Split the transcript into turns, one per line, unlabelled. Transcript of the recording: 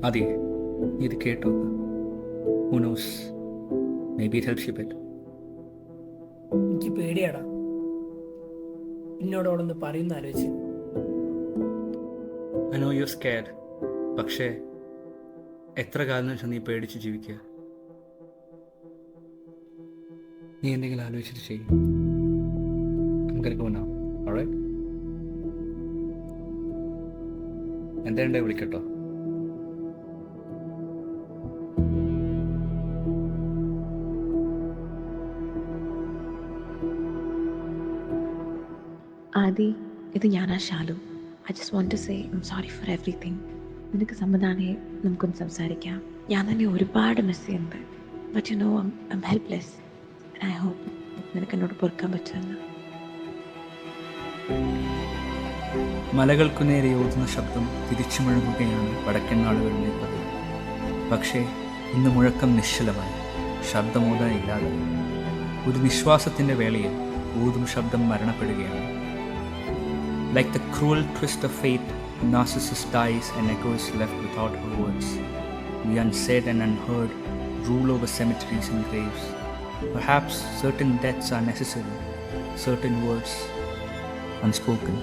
അതെ, ഇത് കേട്ടോ. Who knows? Maybe it helps you a bit.
എനിക്ക് പേടിയാടാ എന്നോട് അവിടെ നിന്ന് പറയുന്ന ആലോചിച്ച്.
I know you're scared. പക്ഷേ എത്ര കാലം വെച്ചാൽ നീ പേടിച്ച് ജീവിക്കുക? നീ എന്തെങ്കിലും ആലോചിച്ചിട്ട് ചെയ്യും. I'm gonna go now. Alright? എന്താ വിളിക്കട്ടോ?
ആദി, ഇത് ഞാനാ Shalu. I just want to say I am sorry for everything. നിനക്ക് സമ്മതമാണേ നമുക്കൊന്ന് സംസാരിക്കാം. ഞാൻ തന്നെ ഒരുപാട് മിസ് ചെയ്യുന്നുണ്ട്. But you know I am helpless. I hope നിനക്ക് എന്നോട് പൊറുക്കാൻ പറ്റുമെന്ന്.
മലകൾക്കു നേരെ ഓതുന്ന ശബ്ദം തിരിച്ചു മുഴങ്ങുകയാണ് വടക്കൻ നാടുകളിലെ പതിവ്. പക്ഷേ ഇന്ന് മുഴക്കം നിശ്ചലമായി, ശബ്ദമോതായില്ലാതെ. ഒരു നിശ്വാസത്തിൻ്റെ വേളയിൽ ഊതും ശബ്ദം മരണപ്പെടുകയാണ്. Like the cruel twist of fate, Narcissus dies and Echo is left without her words. The unsaid and unheard rule over cemeteries and graves. Perhaps certain deaths are necessary, certain words unspoken.